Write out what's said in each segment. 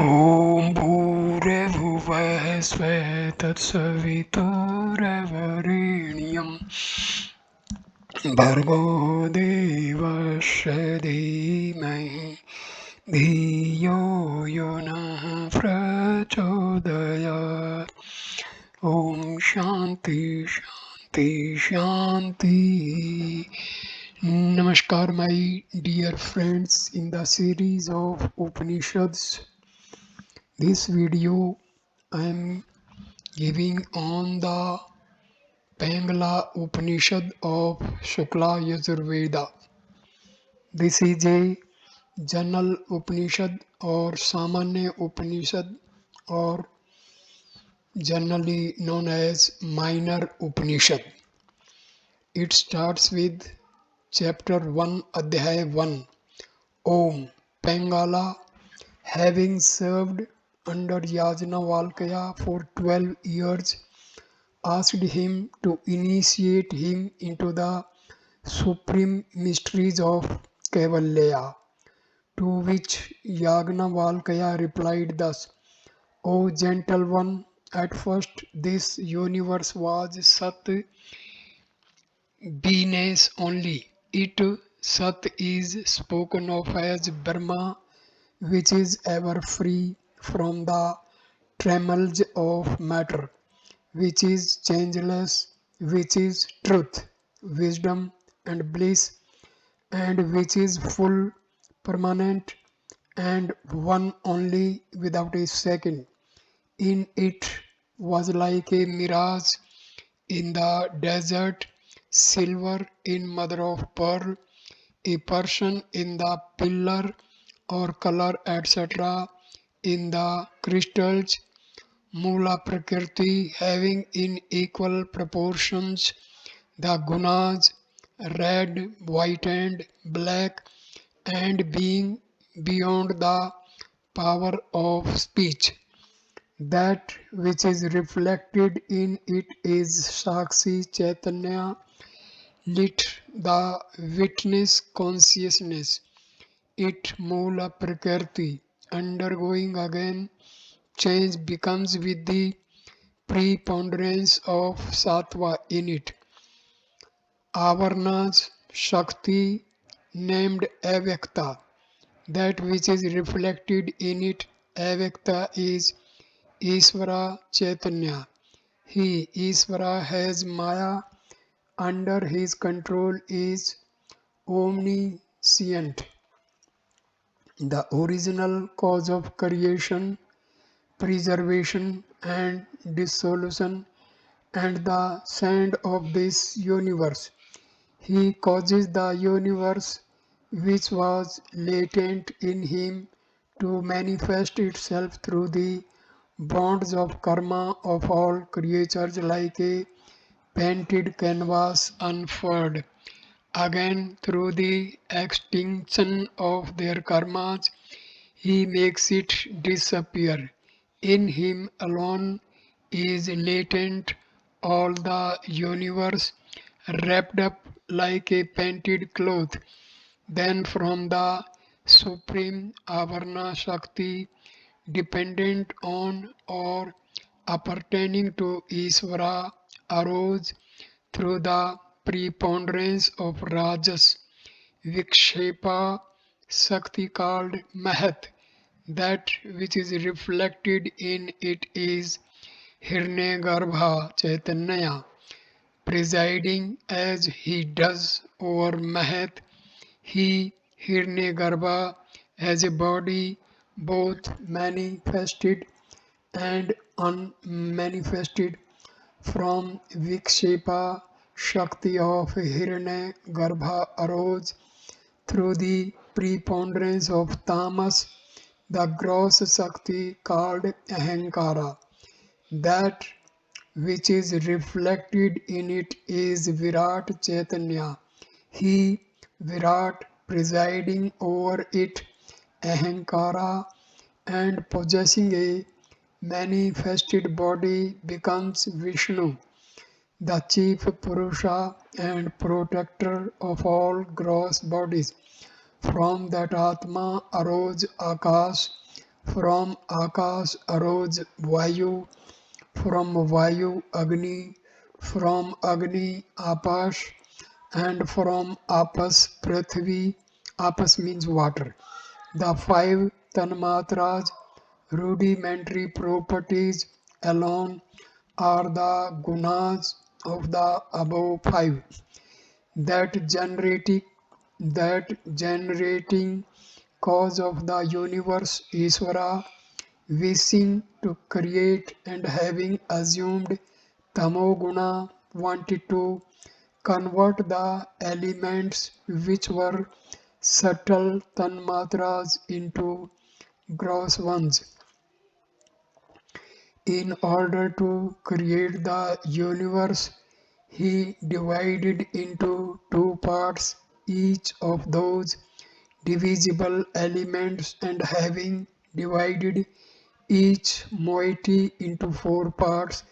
ॐ भूर्भुवः स्वः तत्सवितुर्वरेण्यं भर्गो देवस्य धीमहि धियो यो नः प्रचोदयात्. ॐ शान्ति शान्ति शान्ति. Namaskar, my dear friends, in the series of Upanishads. This video I am giving on the Paingala Upanishad of Shukla Yajurveda. This is a general Upanishad or Samanya Upanishad, or generally known as minor Upanishad. It starts with chapter 1, Adhyaya 1. Om Paingala, having served under Yajnavalkya for 12 years, asked him to initiate him into the supreme mysteries of Kaivalya, to which Yajnavalkya replied thus: O gentle one, at first this universe was Sat, beingness only. It, Sat, is spoken of as Brahma, which is ever free from the trammels of matter, which is changeless, which is truth, wisdom, and bliss, and which is full, permanent, and one only without a second. In it was like a mirage in the desert, silver in mother of pearl, a person in the pillar or color, etc., in the crystals, Mula Prakriti, having in equal proportions the gunas, red, white, and black, and being beyond the power of speech. That which is reflected in it is Sakshi Chaitanya, lit, the witness consciousness. It Mula Prakriti, undergoing again change, becomes with the preponderance of sattva in it. Avarnas Shakti, named Avyakta, that which is reflected in it, Avyakta, is Isvara Chaitanya. He, Isvara, has Maya, under his control is omniscient, the original cause of creation, preservation, and dissolution, and the sand of this universe. He causes the universe, which was latent in him, to manifest itself through the bonds of karma of all creatures, like a painted canvas unfurled. Again, through the extinction of their karmas, he makes it disappear. In him alone is latent all the universe, wrapped up like a painted cloth. Then from the Supreme Avarna Shakti, dependent on or appertaining to Isvara, arose through the preponderance of Rajas, Vikshepa Shakti, called Mahat. That which is reflected in it is Hiranyagarbha Chaitanya, presiding as he does over Mahat. He, Hiranyagarbha, has a body both manifested and unmanifested. From Vikshepa Shakti of Hiranyagarbha arose through the preponderance of Tamas the gross Shakti called Ahankara. That which is reflected in it is Virat Chaitanya. He, Virat, presiding over it, Ahankara, and possessing a manifested body, becomes Vishnu, the chief Purusha and protector of all gross bodies. From that Atma arose Akash, From Akash arose Vayu, from Vayu Agni, from Agni Apash, and from Apas Prithvi. Apas means water. The five Tanmatras, rudimentary properties alone, are the gunas of the above five. That generating cause of the universe, Ishvara, wishing to create and having assumed Tamoguna, wanted to convert the elements which were subtle tanmatras into gross ones. In order to create the universe, he divided into two parts each of those divisible elements, and having divided each moiety into four parts,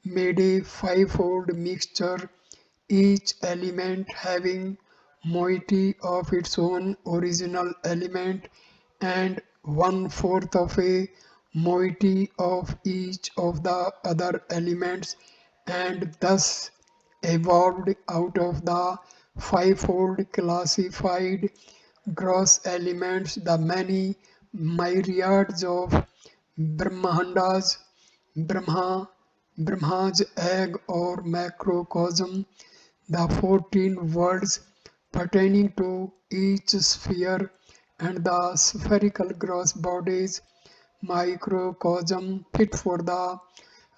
made a fivefold mixture, each element having moiety of its own original element and one-fourth of a moiety of each of the other elements, and thus evolved out of the fivefold classified gross elements the many myriads of Brahmandas, Brahma's egg or macrocosm, the 14 worlds pertaining to each sphere, and the spherical gross bodies, microcosm fit for the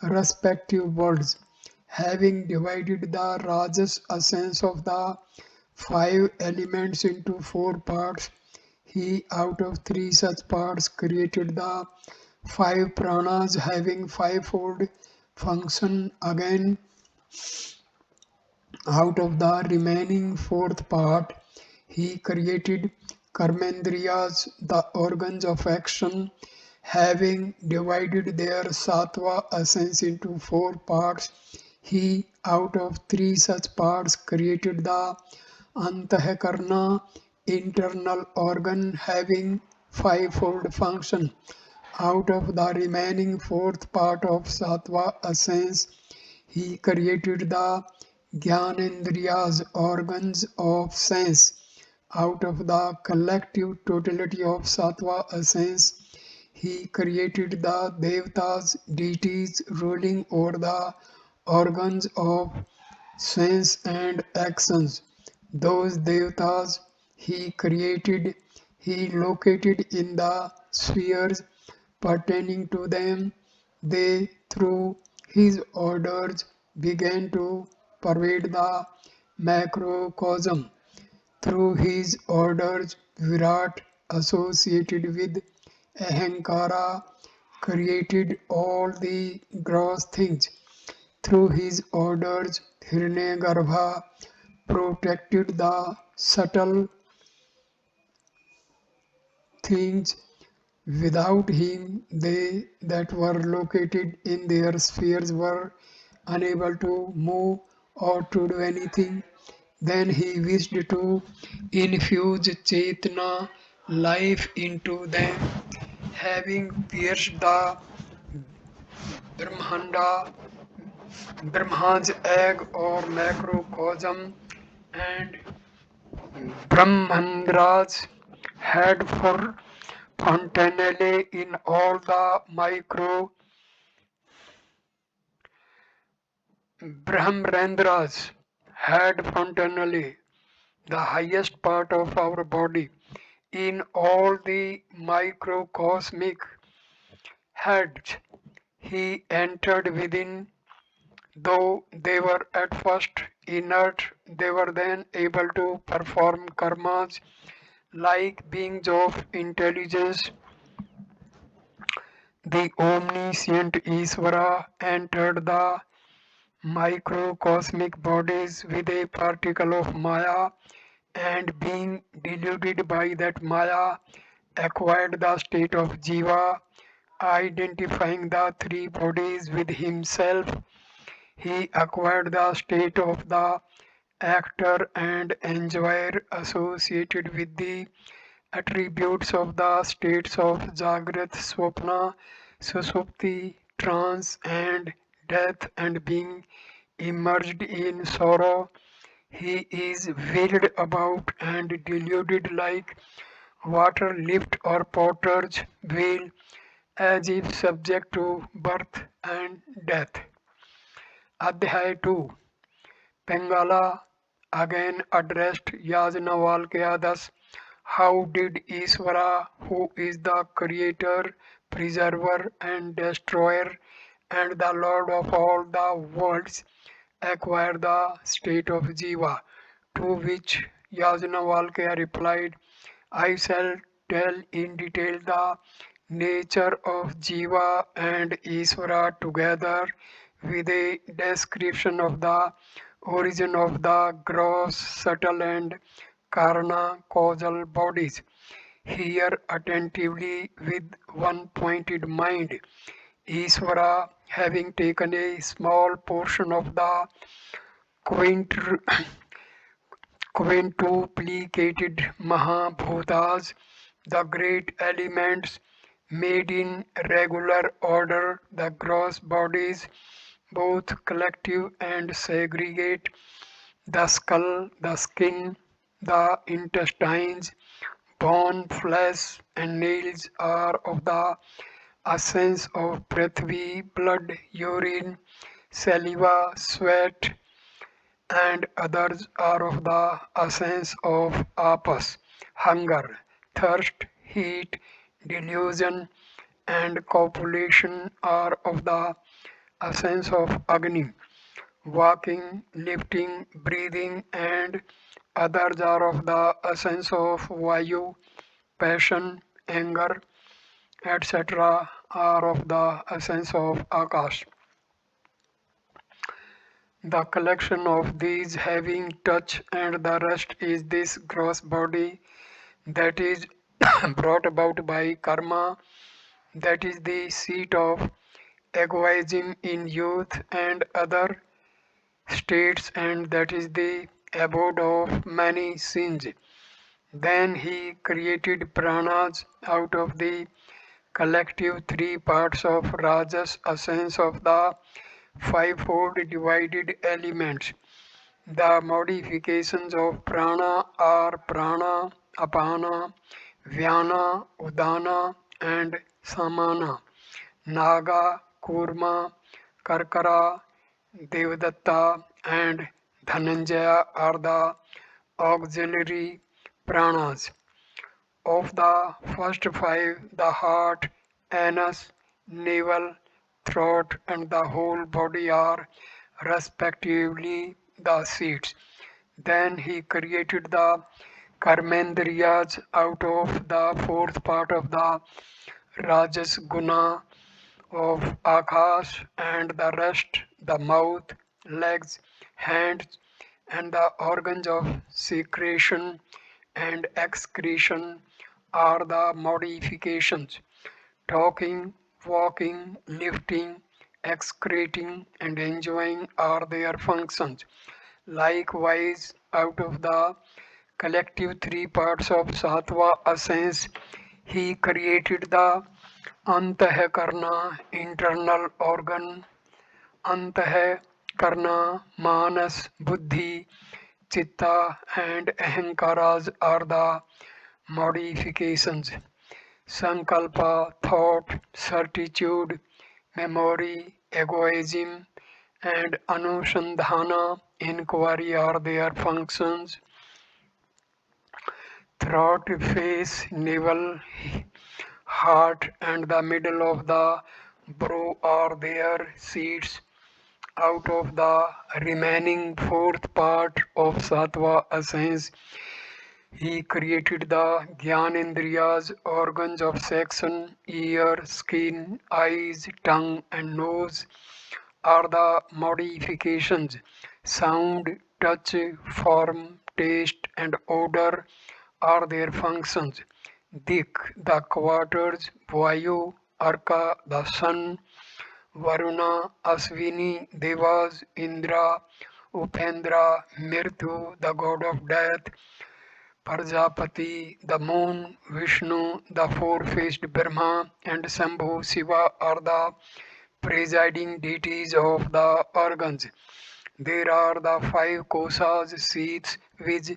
respective worlds. Having divided the Rajas essence of the five elements into four parts, he out of three such parts created the five pranas having fivefold function. Again, out of the remaining fourth part, he created karmendriyas, the organs of action, having divided their sattva essence into four parts. He, out of three such parts, created the antahakarna, internal organ, having fivefold function. Out of the remaining fourth part of sattva essence, he created the Gyanendriyas, organs of sense. Out of the collective totality of sattva essence, he created the Devatas, deities ruling over the organs of sense and actions. Those Devatas he located in the spheres pertaining to them. They, through his orders, began to pervade the macrocosm. Through his orders, Virat, associated with Ahankara, created all the gross things. Through his orders, Hiranyagarbha protected the subtle things. Without him, they that were located in their spheres were unable to move or to do anything. Then he wished to infuse Chetna, life, into them, having pierced the Brahmanda, Brahma's egg or macrocosm, and Brahmandra's head for fontanelle in all the micro Brahmandras had fontanelle, the highest part of our body, in all the microcosmic heads. He entered within, though they were at first inert, they were then able to perform karmas like beings of intelligence. The omniscient Isvara entered the microcosmic bodies with a particle of Maya, and being deluded by that Maya, acquired the state of Jiva, identifying the three bodies with himself. He acquired the state of the actor and enjoyer associated with the attributes of the states of Jagrat, Swapna, Susupti, trance, and death, and being immersed in sorrow. He is whirled about and deluded like water lift or potter's wheel, as if subject to birth and death. Adhyay 2. Paingala again addressed Yajnavalkya thus: how did Isvara, who is the creator, preserver, and destroyer, and the Lord of all the worlds, acquire the state of Jiva? To which Yajnavalkya replied, I shall tell in detail the nature of Jiva and Isvara together with a description of the origin of the gross, subtle, and karna causal bodies. Hear attentively with one pointed mind. Isvara, having taken a small portion of the quint- quintuplicated Mahabhutas, the great elements, made in regular order the gross bodies, both collective and segregate, the skull, the skin, the intestines, bone, flesh, and nails are of the essence of Prithvi, blood, urine, saliva, sweat, and others are of the essence of apas, hunger, thirst, heat, delusion, and copulation are of the essence of agni, walking, lifting, breathing, and others are of the essence of vayu, passion, anger, etc. are of the essence of akash. The collection of these having touch and the rest is this gross body that is brought about by karma, that is the seat of egoism in youth and other states, and that is the abode of many sins. Then he created pranas out of the collective three parts of Rajas, essence of the fivefold divided elements. The modifications of prana are prana, apana, vyana, udana, and samana. Naga, Kurma, Karkara, Devadatta, and Dhananjaya are the auxiliary pranas. Of the first five, the heart, anus, navel, throat, and the whole body are respectively the seats. Then he created the karmendriyas out of the fourth part of the rajas guna of Akash, and the rest, the mouth, legs, hands, and the organs of secretion and excretion are the modifications. Talking, walking, lifting, excreting, and enjoying are their functions. Likewise, out of the collective three parts of Sattva essence, he created the Antahkarna, internal organ, Antahkarna, Manas, Buddhi, Chitta, and Ahankaras are the modifications. Sankalpa, thought, certitude, memory, egoism, and Anusandhana, inquiry are their functions. Throat, face, navel, heart, and the middle of the brow are their seats. Out of the remaining fourth part of Sattva essence, he created the Gyanendriyas, organs of section, ear, skin, eyes, tongue, and nose are the modifications. Sound, touch, form, taste, and odor are their functions. Dik, the quarters, Vayu, Arka, the sun, Varuna, Aswini, Devas, Indra, Upendra, Mritu, the god of death, Prajapati, the moon, Vishnu, the four-faced Brahma, and Shambhu Shiva are the presiding deities of the organs. There are the five kosas, seats, which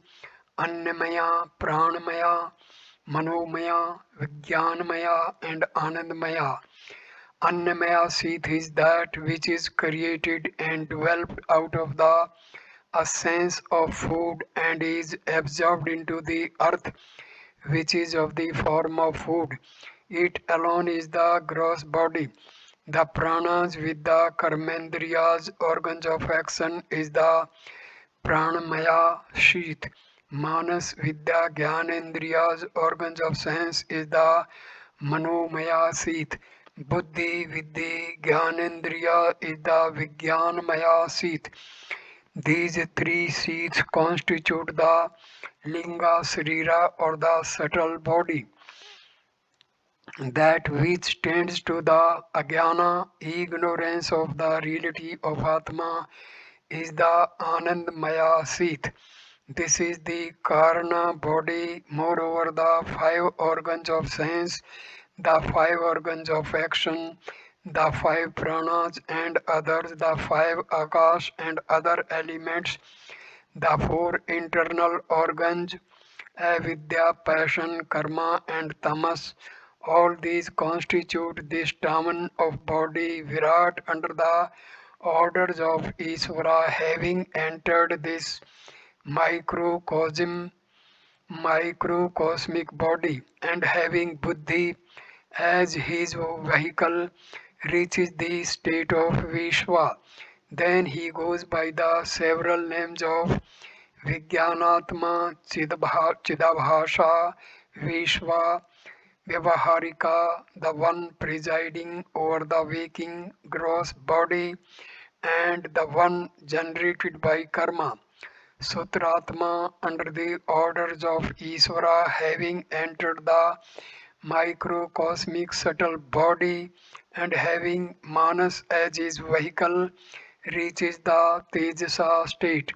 Annamaya, Pranamaya, Manomaya, Vijnanamaya, and Anandamaya. Annamaya seat is that which is created and developed out of the essence of food and is absorbed into the earth, which is of the form of food. It alone is the gross body. The pranas with the karmendriyas, organs of action, is the pranamaya sheath. Manas with the jnanendriyas, organs of sense, is the manomaya sheath. Buddhi with the jnanendriya is the vijnanamaya sheath. These three seats constitute the linga sarira or the subtle body, that which tends to the ajnana, ignorance of the reality of Atma, is the Anandmaya seat. This is the Karna body. Moreover, the five organs of sense, the five organs of action, the five pranas and others, the five akash and other elements, the four internal organs, avidya, passion, karma, and tamas, all these constitute this Taman of body, Virat, under the orders of Isvara, having entered this microcosm, microcosmic body, and having Buddhi as his vehicle, reaches the state of Vishwa. Then he goes by the several names of Vijnanatma, Chidabhasha, Vishwa, Vyavaharika, the one presiding over the waking gross body, and the one generated by karma. Sutratma, under the orders of Isvara, having entered the microcosmic subtle body and having Manas as his vehicle, reaches the Tejasa state.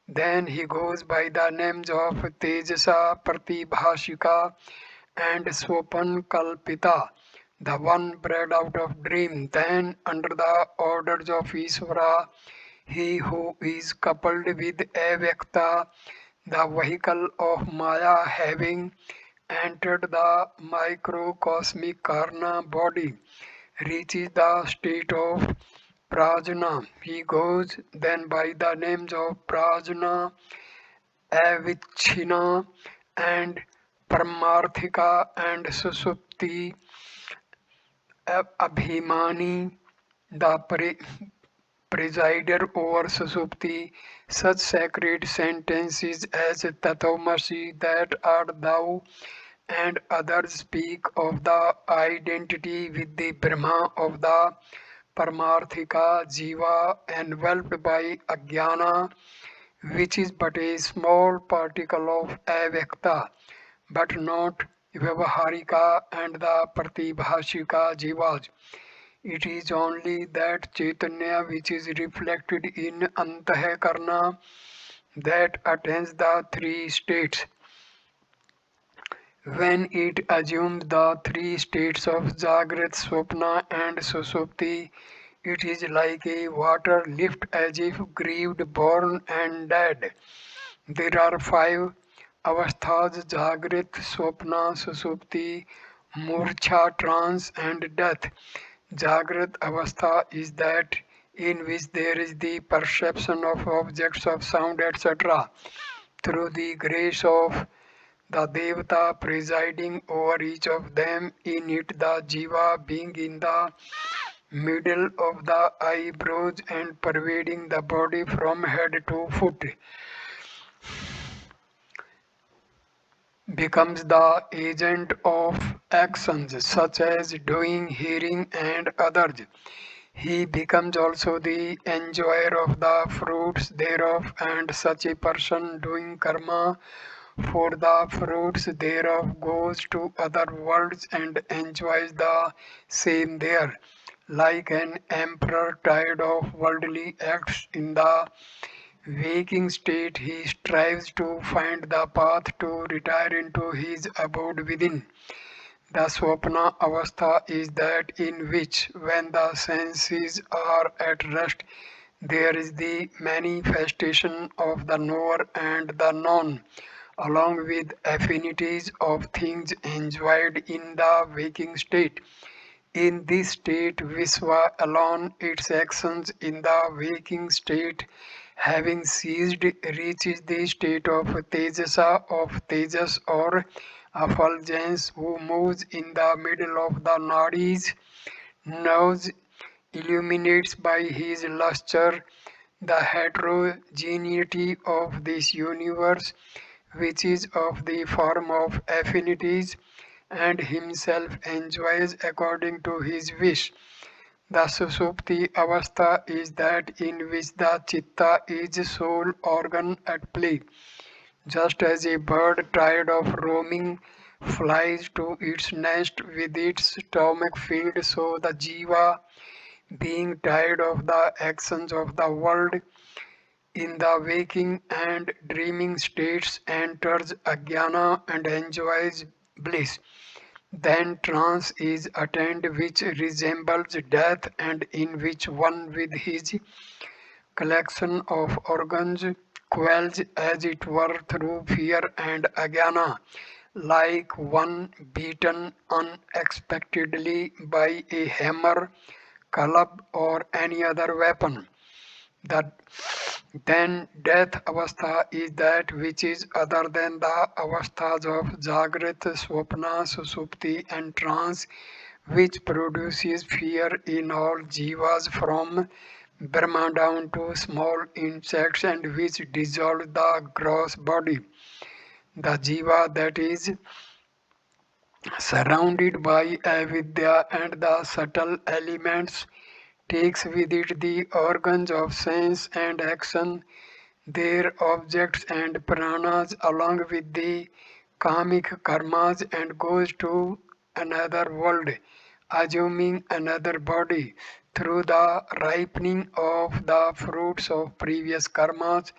Then he goes by the names of Tejasa Pratibhashika and Swopan Kalpita, the one bred out of dream. Then, under the orders of Isvara, he who is coupled with Avyakta, the vehicle of Maya, having entered the microcosmic Karna body, reaches the state of Prajna. He goes then by the names of Prajna, Avichina, and Paramarthika and Susupti, Abhimani, the presider over Susupti. Such sacred sentences as Tathomasi, that art thou, and others speak of the identity with the Brahma of the Paramarthika Jiva, enveloped by Ajnana, which is but a small particle of Avyakta, but not Vyavaharika and the Pratibhashika Jivas. It is only that Chaitanya which is reflected in Antahakarna that attains the three states. When it assumes the three states of Jagrat, Swapna, and Susupti, it is like a water lift as if grieved, born, and dead. There are five avasthas: Jagrat, Swapna, Susupti, Murcha, trance, and death. Jagrat avastha is that in which there is the perception of objects of sound, etc. Through the grace of the Devata presiding over each of them, in it the Jiva being in the middle of the eyebrows and pervading the body from head to foot, becomes the agent of actions such as doing, hearing, and others. He becomes also the enjoyer of the fruits thereof, and such a person doing karma for the fruits thereof goes to other worlds and enjoys the same there, like an emperor tired of worldly acts in the waking state he strives to find the path to retire into his abode within. The Swapna Avastha is that in which, when the senses are at rest, there is the manifestation of the knower and the known, along with affinities of things enjoyed in the waking state. In this state, Visva alone, its actions in the waking state, having ceased, reaches the state of Tejasa of Tejas or effulgence, who moves in the middle of the nadis, knows, illuminates by his lustre the heterogeneity of this universe, which is of the form of affinities, and himself enjoys according to his wish. The Susupti Avastha is that in which the Chitta is sole organ at play. Just as a bird tired of roaming flies to its nest with its stomach filled, so the Jiva, being tired of the actions of the world, in the waking and dreaming states enters ajnana and enjoys bliss. Then trance is attained which resembles death and in which one with his collection of organs quells as it were through fear and ajnana, like one beaten unexpectedly by a hammer, club or any other weapon. The then death avastha is that which is other than the avasthas of Jagrat, Swapna, Susupti and trance, which produces fear in all jivas from Brahma down to small insects and which dissolves the gross body. The jiva that is surrounded by avidya and the subtle elements takes with it the organs of sense and action, their objects and pranas along with the karmic karmas and goes to another world, assuming another body through the ripening of the fruits of previous karmas.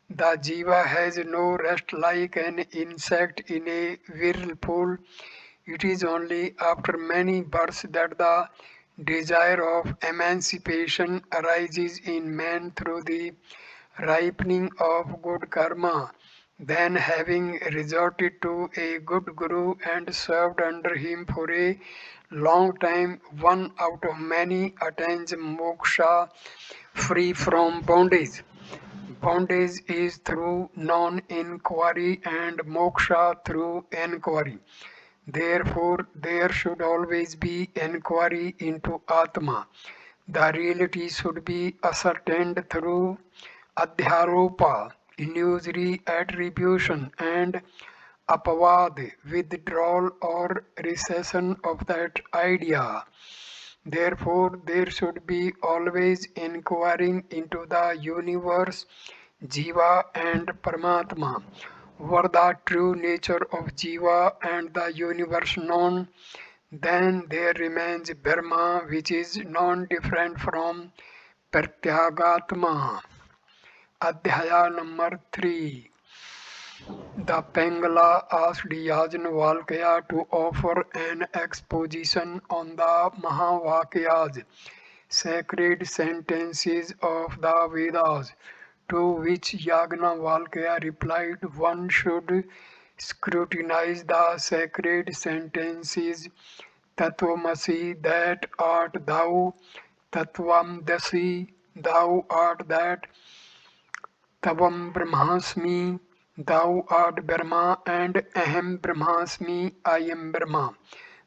The jiva has no rest like an insect in a whirlpool. It is only after many births that the desire of emancipation arises in man through the ripening of good karma. Then, having resorted to a good guru and served under him for a long time, one out of many attains moksha free from bondage. Bondage is through non inquiry and moksha through inquiry. Therefore, there should always be inquiry into Atma. The reality should be ascertained through adhyaropa, illusory attribution, and apavad, withdrawal or recession of that idea. Therefore, there should be always inquiring into the universe, Jiva and Paramatma. Were the true nature of Jiva and the universe known, then there remains Brahma, which is non-different from Pratyagatma. Adhyaya number 3. The Paingala asked Yajnavalkya to offer an exposition on the Mahavakyas, sacred sentences of the Vedas, to which Yajnavalkya replied, one should scrutinize the sacred sentences. Tattvamasi, that art thou, Tattvamdasi, thou art that, Tavam Brahmasmi, thou art Brahma, and Aham Brahmasmi, I am Brahma.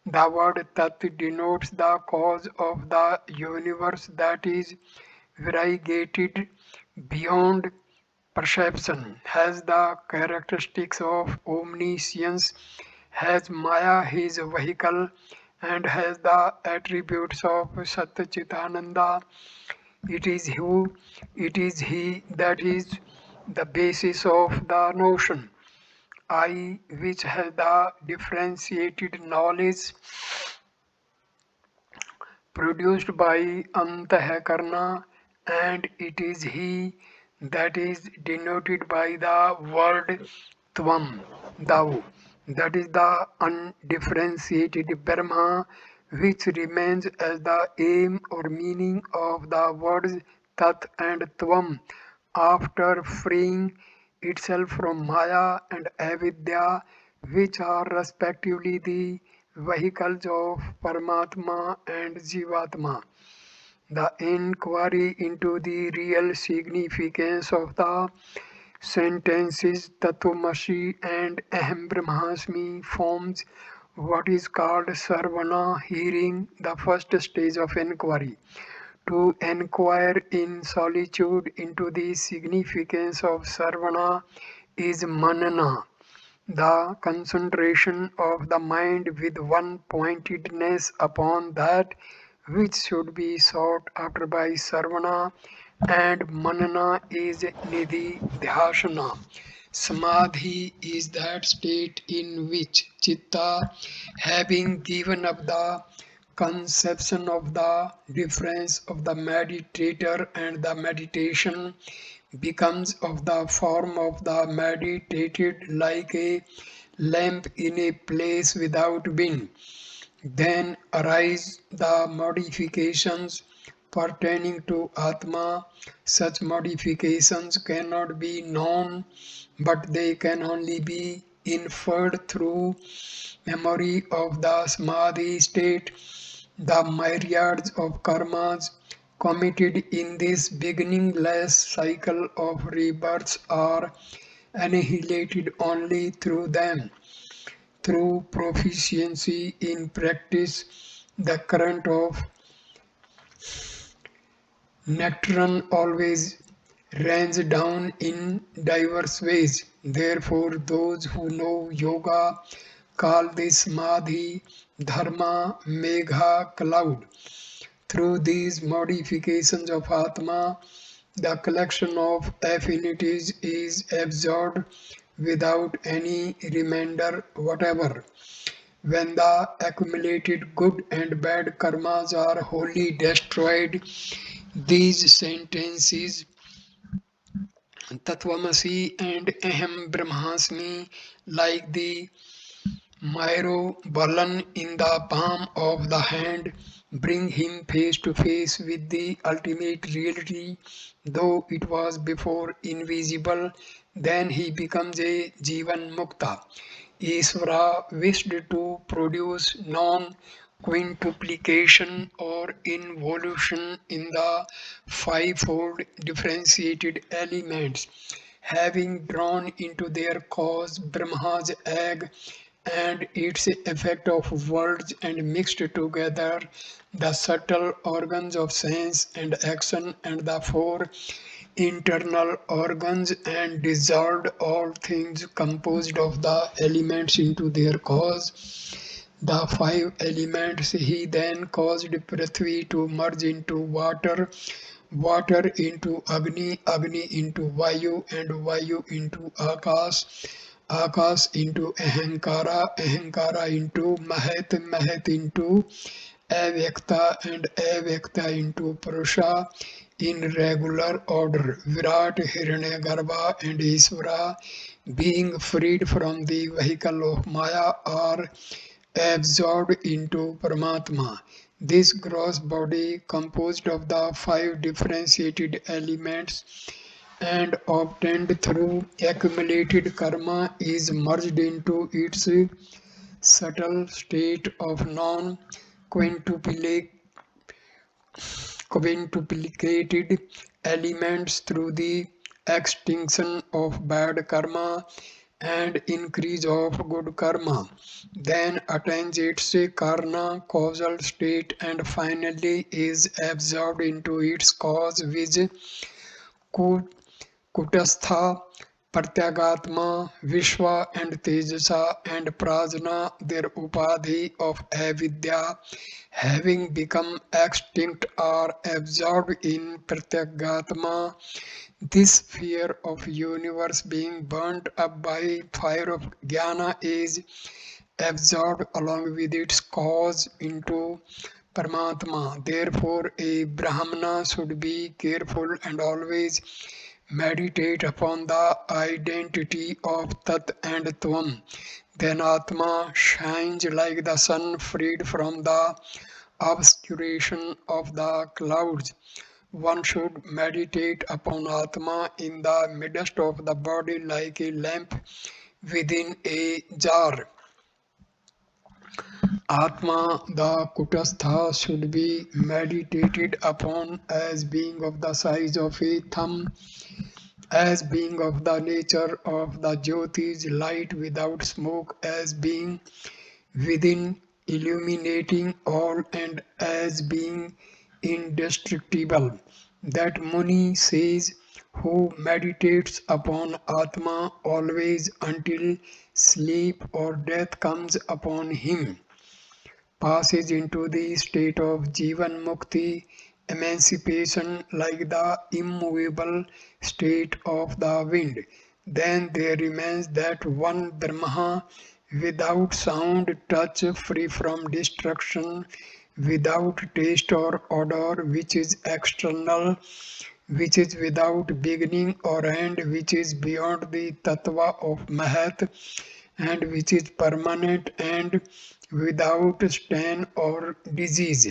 The word Tat denotes the cause of the universe that is variegated beyond perception, has the characteristics of omniscience, has Maya his vehicle, and has the attributes of Satchitananda. It is who, it is he that is the basis of the notion. I, which has the differentiated knowledge produced by Antahakarna, and it is he that is denoted by the word Tvam, thou. That is the undifferentiated Brahma, which remains as the aim or meaning of the words Tat and Tvam after freeing itself from Maya and Avidya, which are respectively the vehicles of Paramatma and Jivatma. The inquiry into the real significance of the sentences Tatvamasi and Aham Brahmasmi forms what is called Sarvana, hearing, the first stage of inquiry. To inquire in solitude into the significance of Sarvana is Manana, the concentration of the mind with one pointedness upon that which should be sought after by Sarvana, and Manana is Nidhi Dhyasana. Samadhi is that state in which Chitta, having given up the conception of the difference of the meditator and the meditation, becomes of the form of the meditated like a lamp in a place without wind. Then arise the modifications pertaining to Atma. Such modifications cannot be known, but they can only be inferred through memory of the Samadhi state. The myriads of karmas committed in this beginningless cycle of rebirths are annihilated only through them. Through proficiency in practice, the current of nectarine always rains down in diverse ways. Therefore, those who know yoga call this Samadhi Dharma Megha cloud. Through these modifications of Atma, the collection of affinities is absorbed without any remainder whatever. When the accumulated good and bad karmas are wholly destroyed, these sentences Tatvamasi and Aham Brahmasmi, like the Myro Balan in the palm of the hand, bring him face to face with the ultimate reality, though it was before invisible. Then he becomes a Jivan Mukta. Isvara wished to produce non quintuplication or involution in the fivefold differentiated elements, having drawn into their cause Brahma's egg and its effect of words and mixed together the subtle organs of sense and action and the four internal organs and dissolved all things composed of the elements into their cause. The five elements he then caused Prithvi to merge into water, water into Agni, Agni into Vayu, and Vayu into Akas, Akas into Ahankara, Ahankara into Mahat, Mahat into Avyakta, and Avyakta into Purusha in regular order. Virat, Hiranyagarbha, and Isvara, being freed from the vehicle of Maya, are absorbed into Paramatma. This gross body, composed of the five differentiated elements and obtained through accumulated karma, is merged into its subtle state of non quintuplicated elements through the extinction of bad karma and increase of good karma, then attains its karna causal state and finally is absorbed into its cause which Kutastha, Pratyagatma, Vishwa and Tejasa and Prajna, their upadhi of avidya, having become extinct are absorbed in Pratyagatma. This sphere of universe being burnt up by fire of jnana is absorbed along with its cause into Paramatma. Therefore, a Brahmana should be careful and always meditate upon the identity of Tat and Tvam. Then Atma shines like the sun freed from the obscuration of the clouds. One should meditate upon Atma in the midst of the body like a lamp within a jar. Atma, the Kutastha, should be meditated upon as being of the size of a thumb, as being of the nature of the Jyoti's light without smoke, as being within illuminating all, and as being indestructible. That Muni says, who meditates upon Atma always until sleep or death comes upon him, passes into the state of Jivan Mukti, emancipation like the immovable state of the wind. Then there remains that one Brahma without sound, touch, free from destruction, without taste or odor, which is external, which is without beginning or end, which is beyond the tattva of Mahat, and which is permanent and without stain or disease.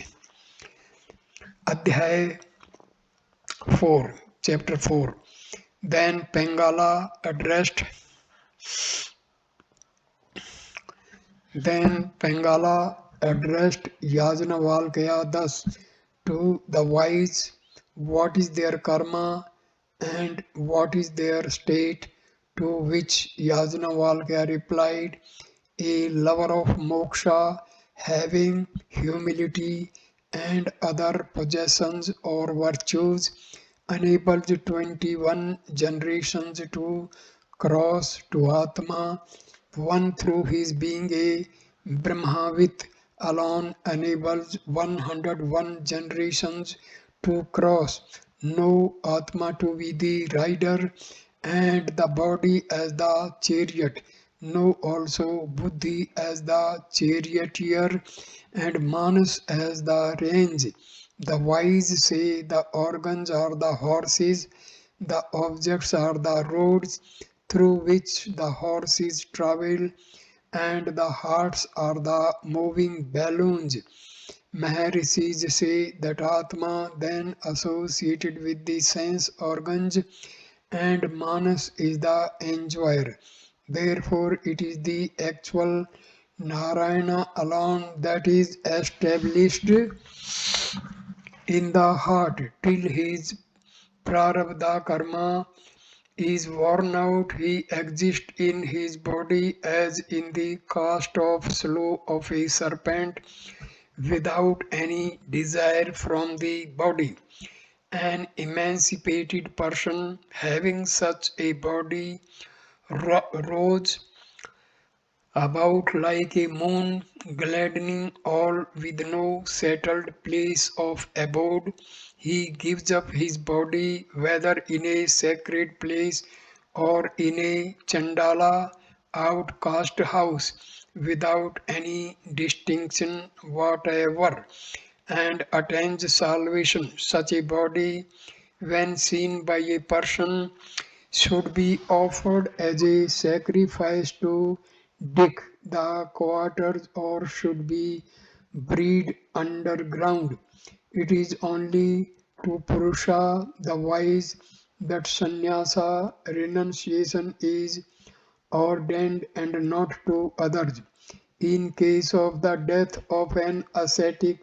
Adhyay 4, Chapter 4. Then Paingala addressed Yajnavalkya thus: to the wise, what is their karma and what is their state? To which Yajnavalkya replied, a lover of moksha, having humility and other possessions or virtues, enables 21 generations to cross to Atma. One, through his being a Brahmavit alone, enables 101 generations to cross. Know Atma to be the rider and the body as the chariot. Know also Buddhi as the charioteer and Manas as the reins. The wise say the organs are the horses, the objects are the roads through which the horses travel, and the hearts are the moving balloons. Maharishis say that Atma, then associated with the sense organs, and Manas is the enjoyer. Therefore, it is the actual Narayana alone that is established in the heart till his prarabdha karma is worn out. He exists in his body as in the cast of slough of a serpent, without any desire from the body. An emancipated person having such a body rose about like a moon, gladdening all with no settled place of abode. He gives up his body, whether in a sacred place or in a Chandala outcast house, without any distinction whatever, and attains salvation. Such a body, when seen by a person, should be offered as a sacrifice to dig the quarters or should be buried underground. It is only to Purusha the wise that sannyasa renunciation is ordained and not to others. In case of the death of an ascetic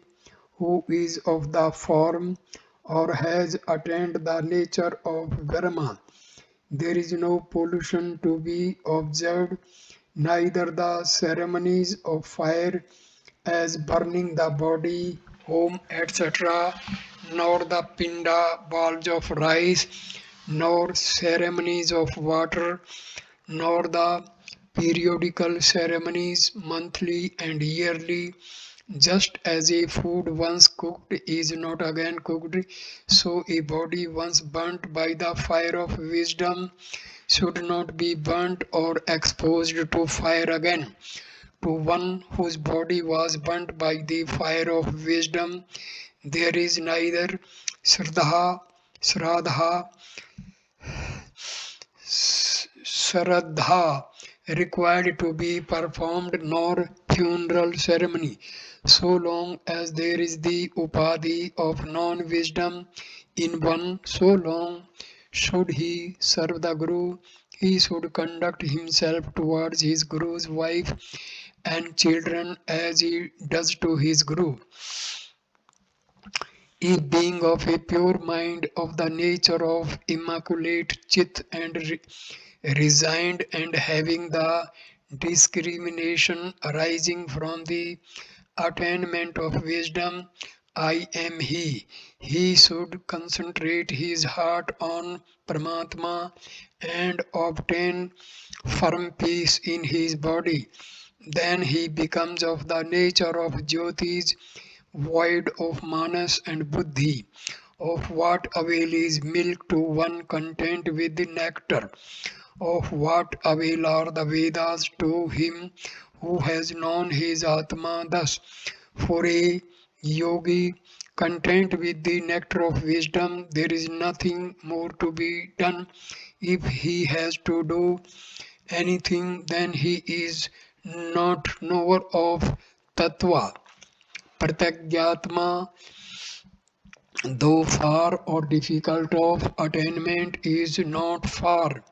who is of the form or has attained the nature of Brahma, there is no pollution to be observed, neither the ceremonies of fire as burning the body, home, etc., nor the pinda balls of rice, nor ceremonies of water, nor the periodical ceremonies monthly and yearly. Just as a food once cooked is not again cooked, so a body once burnt by the fire of wisdom should not be burnt or exposed to fire again. To one whose body was burnt by the fire of wisdom, there is neither Shraddha, Shraddha required to be performed nor funeral ceremony, so long as there is the upadhi of non-wisdom in one, so long should he serve the Guru. He should conduct himself towards his Guru's wife and children as he does to his Guru. If being of a pure mind, of the nature of immaculate chit and resigned, and having the discrimination arising from the attainment of wisdom, I am he should concentrate his heart on Paramatma and obtain firm peace in his body. Then he becomes of the nature of Jyotis, void of manas and buddhi. Of what avail is milk to one content with the nectar? Of what avail are the Vedas to him who has known his Atma thus? For a yogi content with the nectar of wisdom, there is nothing more to be done. If he has to do anything, then he is not knower of Tattva. Pratyatma, though far or difficult of attainment, is not far.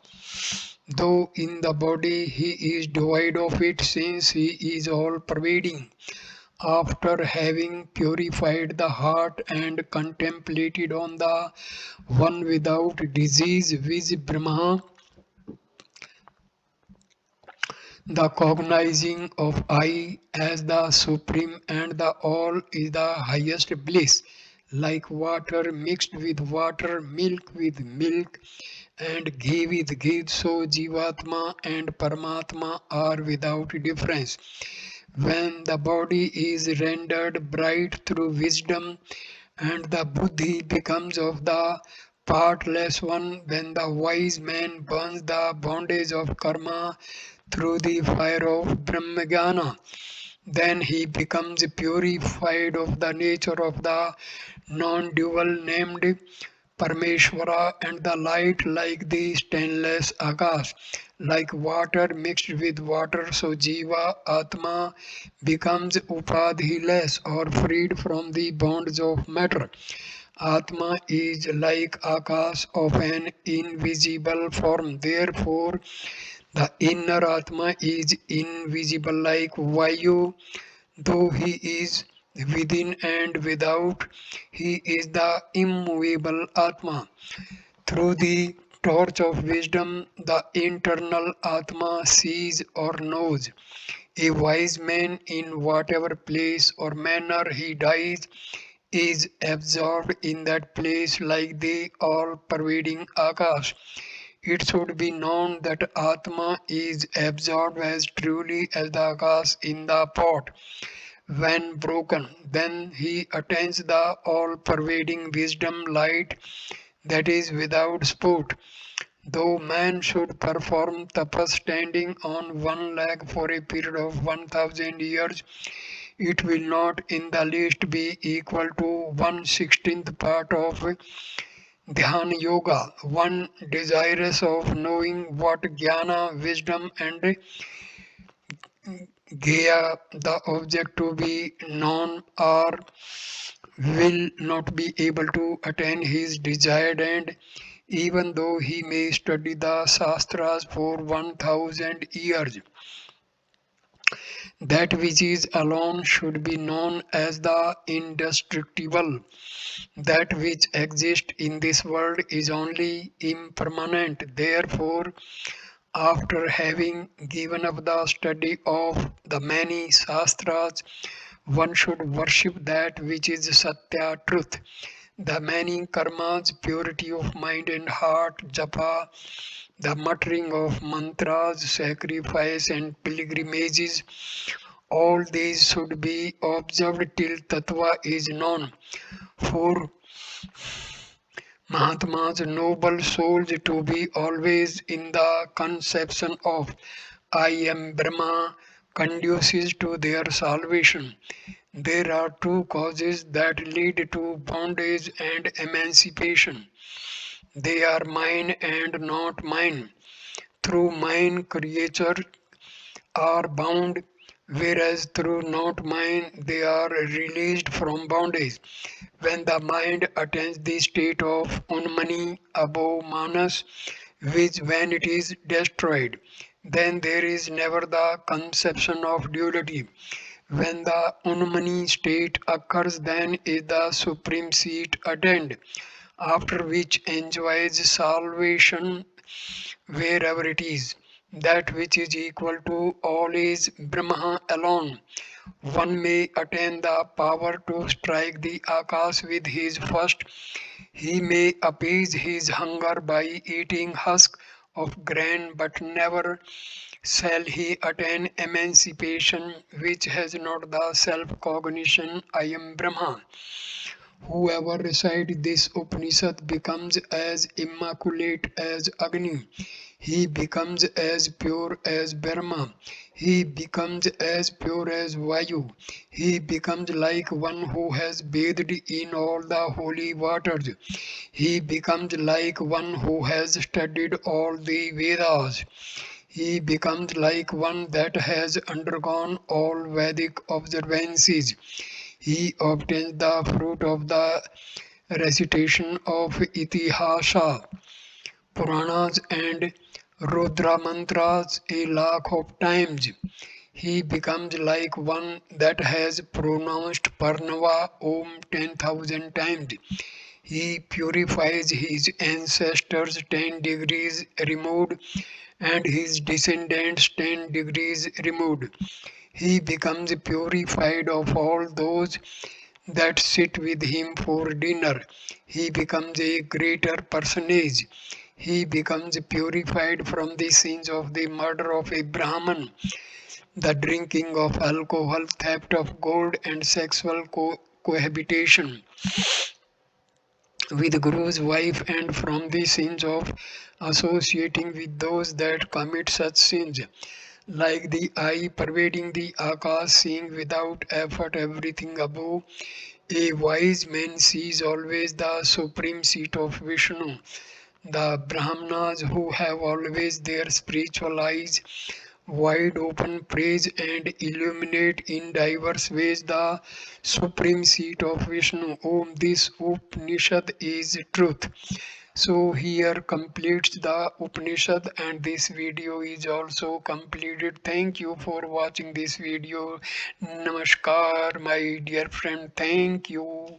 Though in the body he is devoid of it, since he is all pervading. After having purified the heart and contemplated on the one without disease, which Brahma, the cognizing of I as the supreme and the all is the highest bliss, like water mixed with water, milk with milk, and ghee with ghee, so Jivatma and Paramatma are without difference. When the body is rendered bright through wisdom, and the buddhi becomes of the partless one, when the wise man burns the bondage of karma through the fire of Brahmagana, then he becomes purified of the nature of the non-dual named Parameshwara, and the light like the stainless Akash, like water mixed with water, so Jiva Atma becomes upadhiless or freed from the bonds of matter. Atma is like Akash of an invisible form. Therefore, the inner Atma is invisible like Vayu, though he is within and without, he is the immovable Atma. Through the torch of wisdom, the internal Atma sees or knows. A wise man, in whatever place or manner he dies, is absorbed in that place like the all pervading Akash. It should be known that Atma is absorbed as truly as the Akash in the pot. When broken, then he attains the all pervading wisdom light that is without spot. Though man should perform tapas standing on one leg for a period of 1000 years, it will not in the least be equal to 1/16th part of Dhyana Yoga. One desirous of knowing what jnana, wisdom, and gaya, the object to be known, are, will not be able to attain his desired end, even though he may study the Shastras for 1000 years. That which is alone should be known as the indestructible. That which exists in this world is only impermanent. Therefore, after having given up the study of the many Shastras, one should worship that which is Satya, truth. The many karmas, purity of mind and heart, japa, the muttering of mantras, sacrifice and pilgrimages, all these should be observed till tattva is known. For Mahatma's noble souls to be always in the conception of I am Brahma conduces to their salvation. There are two causes that lead to bondage and emancipation. They are mine and not mine. through mind creatures are bound, whereas through not mind they are released from bondage. When the mind attains the state of unmani above manas, which when it is destroyed, then there is never the conception of duality. When the unmani state occurs, then is the supreme seat attained, after which enjoys salvation wherever it is. That which is equal to all is Brahma alone. One may attain the power to strike the Akash with his fist. He may appease his hunger by eating husk of grain, but never shall he attain emancipation which has not the self-cognition I am Brahma. Whoever recites this Upanishad becomes as immaculate as Agni. He becomes as pure as Brahma. He becomes as pure as Vayu. He becomes like one who has bathed in all the holy waters. He becomes like one who has studied all the Vedas. He becomes like one that has undergone all Vedic observances. He obtains the fruit of the recitation of Itihasa, Puranas, and Rudra mantras a lakh of times. He becomes like one that has pronounced Parnava Om 10,000 times. He purifies his ancestors 10 degrees removed and his descendants 10 degrees removed. He becomes purified of all those that sit with him for dinner. He becomes a greater personage. He becomes purified from the sins of the murder of a Brahman, the drinking of alcohol, theft of gold, and sexual cohabitation with Guru's wife, and from the sins of associating with those that commit such sins. Like the eye pervading the Akash, seeing without effort everything above, a wise man sees always the supreme seat of Vishnu. The Brahmanas who have always their spiritual eyes wide open praise and illuminate in diverse ways the supreme seat of Vishnu. Om, this Upanishad is truth. So here completes the Upanishad and this video is also completed. Thank you for watching this video. Namaskar my dear friend. Thank you.